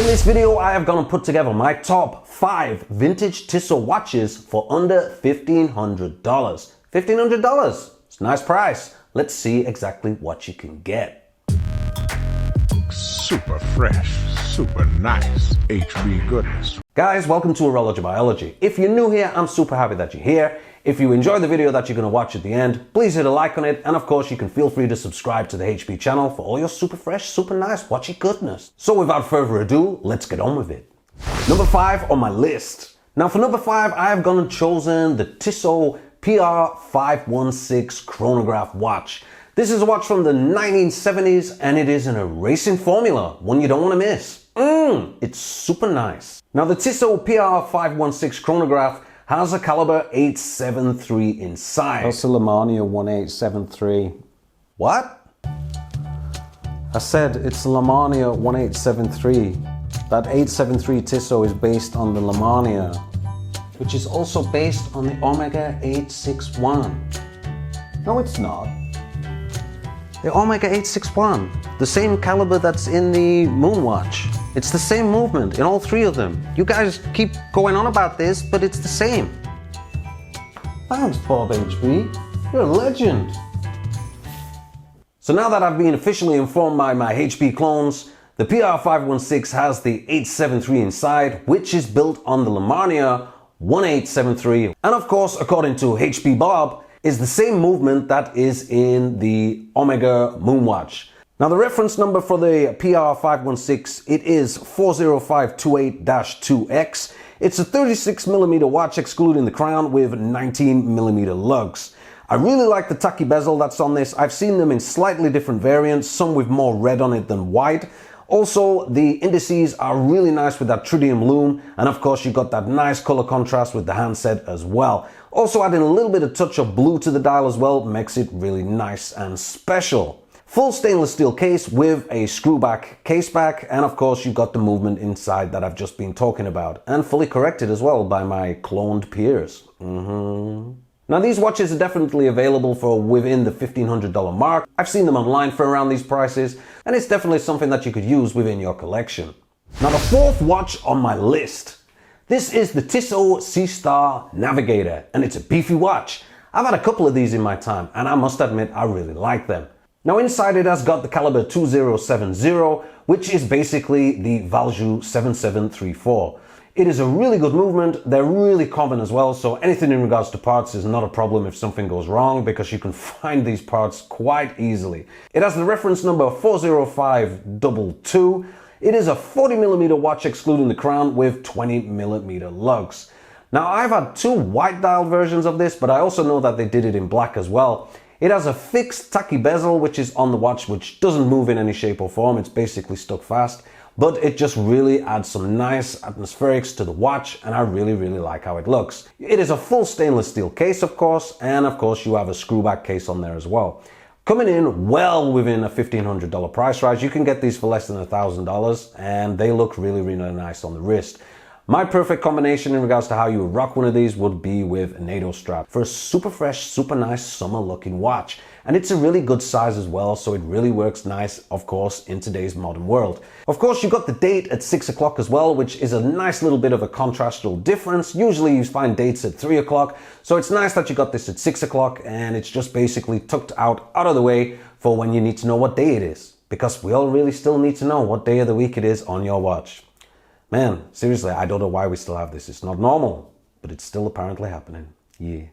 In this video, I have gone and put together my top 5 vintage Tissot watches for under $1,500. $1,500, it's a nice price. Let's see exactly what you can get. Super fresh, super nice, HB goodness. Guys, welcome to Horology Biology. If you're new here, I'm super happy that you're here. If you enjoy the video that you're going to watch at the end, please hit a like on it, and of course you can feel free to subscribe to the HB channel for all your super fresh, super nice watchy goodness. So without further ado, let's get on with it. Number 5 on my list. Now for number 5, I have gone and chosen the Tissot PR516 chronograph watch. This is a watch from the 1970s and it is in a racing formula, one you don't want to miss. It's super nice. Now the Tissot PR516 chronograph has a caliber 873 inside. That's a Lemania 1873. What? I said it's a Lemania 1873. That 873 Tissot is based on the Lemania, which is also based on the Omega 861. No, it's not. The Omega 861, the same caliber that's in the Moonwatch. It's the same movement in all 3 of them. You guys keep going on about this, but it's the same. Thanks, Bob HB. You're a legend. So now that I've been officially informed by my HP clones, the PR516 has the 873 inside, which is built on the Lemania 1873. And of course, according to HP Bob, is the same movement that is in the Omega Moonwatch. Now the reference number for the PR516, it is 40528-2X. It's a 36mm watch excluding the crown with 19mm lugs. I really like the tacky bezel that's on this. I've seen them in slightly different variants, some with more red on it than white. Also, the indices are really nice with that tritium lume, and of course you got that nice color contrast with the handset as well. Also adding a little bit of touch of blue to the dial as well makes it really nice and special. Full stainless steel case with a screwback case back, and of course you've got the movement inside that I've just been talking about, and fully corrected as well by my cloned peers. Now these watches are definitely available for within the $1,500 mark. I've seen them online for around these prices, and it's definitely something that you could use within your collection. Now the 4th watch on my list. This is the Tissot Sea-Star Navigator, and it's a beefy watch. I've had a couple of these in my time, and I must admit I really like them. Now inside it has got the caliber 2070, which is basically the Valjoux 7734. It is a really good movement, they're really common as well, so anything in regards to parts is not a problem if something goes wrong, because you can find these parts quite easily. It has the reference number 40522. It is a 40mm watch excluding the crown with 20mm lugs. Now I've had 2 white dial versions of this, but I also know that they did it in black as well. It has a fixed tacky bezel which is on the watch, which doesn't move in any shape or form, it's basically stuck fast, but it just really adds some nice atmospherics to the watch, and I really like how it looks. It is a full stainless steel case of course, and of course you have a screwback case on there as well. Coming in well within a $1,500 price rise, you can get these for less than $1,000, and they look really nice on the wrist. My perfect combination in regards to how you would rock one of these would be with a NATO strap for a super fresh, super nice summer looking watch. And it's a really good size as well, so it really works nice, of course, in today's modern world. Of course, you've got the date at 6 o'clock as well, which is a nice little bit of a contrastal difference. Usually you find dates at 3 o'clock, so it's nice that you got this at 6 o'clock, and it's just basically tucked out of the way for when you need to know what day it is. Because we all really still need to know what day of the week it is on your watch. Man, seriously, I don't know why we still have this. It's not normal, but it's still apparently happening. Yeah.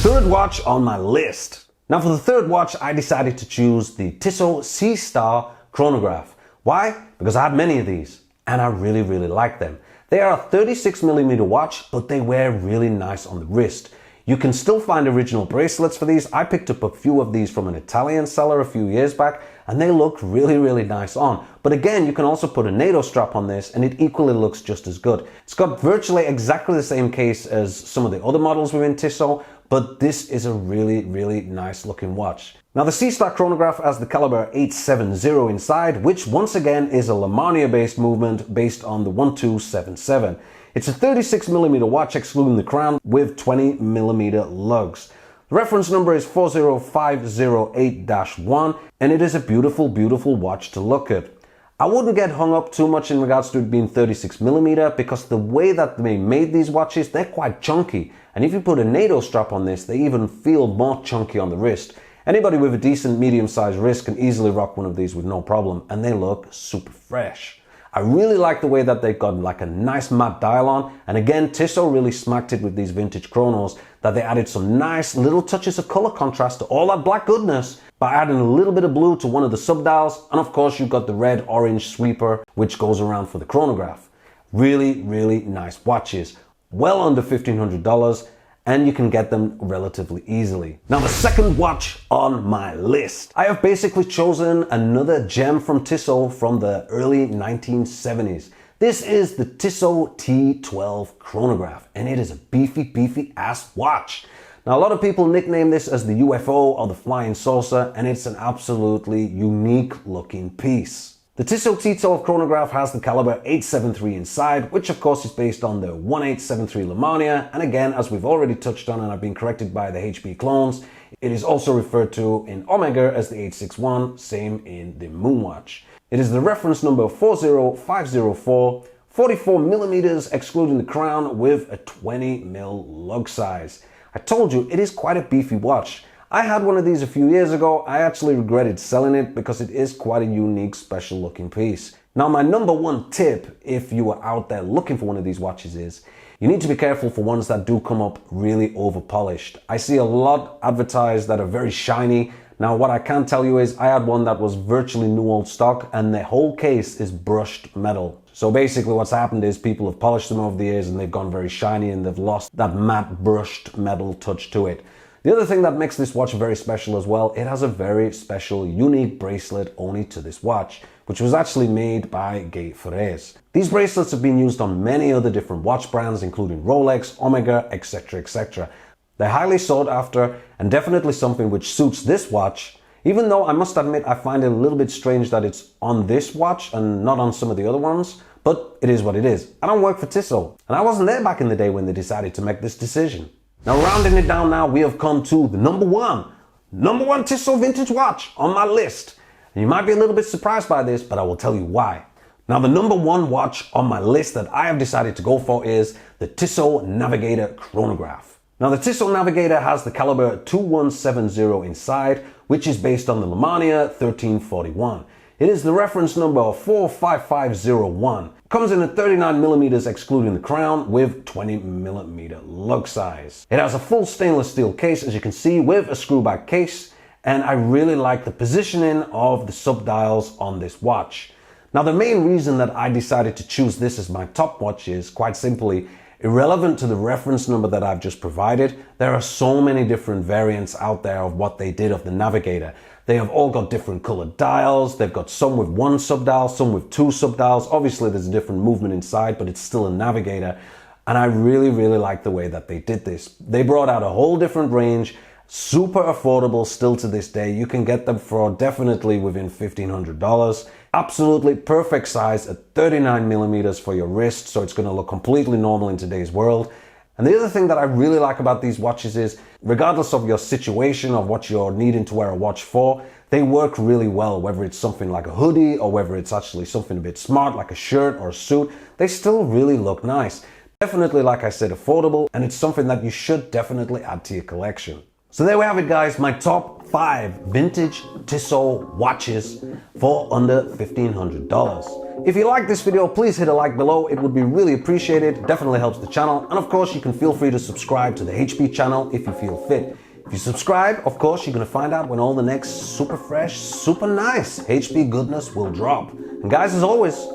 3rd watch on my list. Now for the 3rd watch, I decided to choose the Tissot Sea-Star Chronograph. Why? Because I had many of these, and I really like them. They are a 36mm watch, but they wear really nice on the wrist. You can still find original bracelets for these. I picked up a few of these from an Italian seller a few years back, and they look really nice on. But again, you can also put a NATO strap on this and it equally looks just as good. It's got virtually exactly the same case as some of the other models within Tissot, but this is a really nice looking watch. Now the Sea-Star chronograph has the caliber 870 inside, which once again is a Lemania based movement based on the 1277. It's a 36mm watch excluding the crown with 20mm lugs. The reference number is 40508-1, and it is a beautiful watch to look at. I wouldn't get hung up too much in regards to it being 36mm because the way that they made these watches, they're quite chunky. And if you put a NATO strap on this, they even feel more chunky on the wrist. Anybody with a decent medium-sized wrist can easily rock one of these with no problem, and they look super fresh. I really like the way that they've got like a nice matte dial on, and again, Tissot really smacked it with these vintage chronos, that they added some nice little touches of color contrast to all that black goodness by adding a little bit of blue to one of the subdials, and of course you've got the red-orange sweeper which goes around for the chronograph. Really, really nice watches. Well under $1,500, and you can get them relatively easily. Now the second watch on my list, I have basically chosen another gem from Tissot from the early 1970s. This is the Tissot T12 chronograph, and it is a beefy ass watch. Now a lot of people nickname this as the UFO or the flying saucer, and it's an absolutely unique looking piece. The Tissot T12 chronograph has the caliber 873 inside, which of course is based on the 1873 Lamania, and again, as we've already touched on and I've been corrected by the HP clones, it is also referred to in Omega as the 861, same in the Moonwatch. It is the reference number 40504, 44mm excluding the crown with a 20mm lug size. I told you, it is quite a beefy watch. I had one of these a few years ago. I actually regretted selling it because it is quite a unique, special looking piece. Now my number one tip if you are out there looking for one of these watches is you need to be careful for ones that do come up really over polished. I see a lot advertised that are very shiny. Now what I can tell you is I had one that was virtually new old stock and the whole case is brushed metal. So basically what's happened is people have polished them over the years and they've gone very shiny and they've lost that matte brushed metal touch to it. The other thing that makes this watch very special as well, it has a very special, unique bracelet only to this watch, which was actually made by Gay Ferrez. These bracelets have been used on many other different watch brands, including Rolex, Omega, etc, etc. They're highly sought after and definitely something which suits this watch, even though I must admit I find it a little bit strange that it's on this watch and not on some of the other ones, but it is what it is. I don't work for Tissot, and I wasn't there back in the day when they decided to make this decision. Now rounding it down now, we have come to the number one Tissot vintage watch on my list. And you might be a little bit surprised by this, but I will tell you why. Now the number one watch on my list that I have decided to go for is the Tissot Navigator chronograph. Now the Tissot Navigator has the caliber 2170 inside, which is based on the Lamania 1341. It is the reference number 45501. Comes in at 39mm excluding the crown with 20mm lug size. It has a full stainless steel case, as you can see, with a screw back case, and I really like the positioning of the subdials on this watch. Now the main reason that I decided to choose this as my top watch is quite simply irrelevant to the reference number that I've just provided. There are so many different variants out there of what they did of the Navigator. They have all got different colored dials. They've got some with one subdial, some with two subdials. Obviously there's a different movement inside, but it's still a Navigator. And I really like the way that they did this. They brought out a whole different range, super affordable still to this day. You can get them for definitely within $1,500. Absolutely perfect size at 39mm for your wrist, so it's going to look completely normal in today's world. And the other thing that I really like about these watches is, regardless of your situation or what you're needing to wear a watch for, they work really well, whether it's something like a hoodie or whether it's actually something a bit smart like a shirt or a suit, they still really look nice. Definitely, like I said, affordable, and it's something that you should definitely add to your collection. So there we have it, guys, my top 5 vintage Tissot watches for under $1,500. If you like this video, please hit a like below. It would be really appreciated. It definitely helps the channel. And of course, you can feel free to subscribe to the HP channel if you feel fit. If you subscribe, of course, you're going to find out when all the next super fresh, super nice HP goodness will drop. And guys, as always,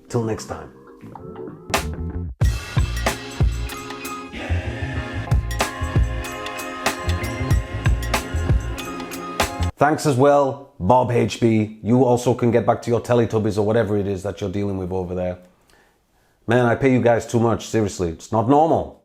till next time. Thanks as well, Bob HB. You also can get back to your Teletubbies or whatever it is that you're dealing with over there. Man, I pay you guys too much, seriously. It's not normal.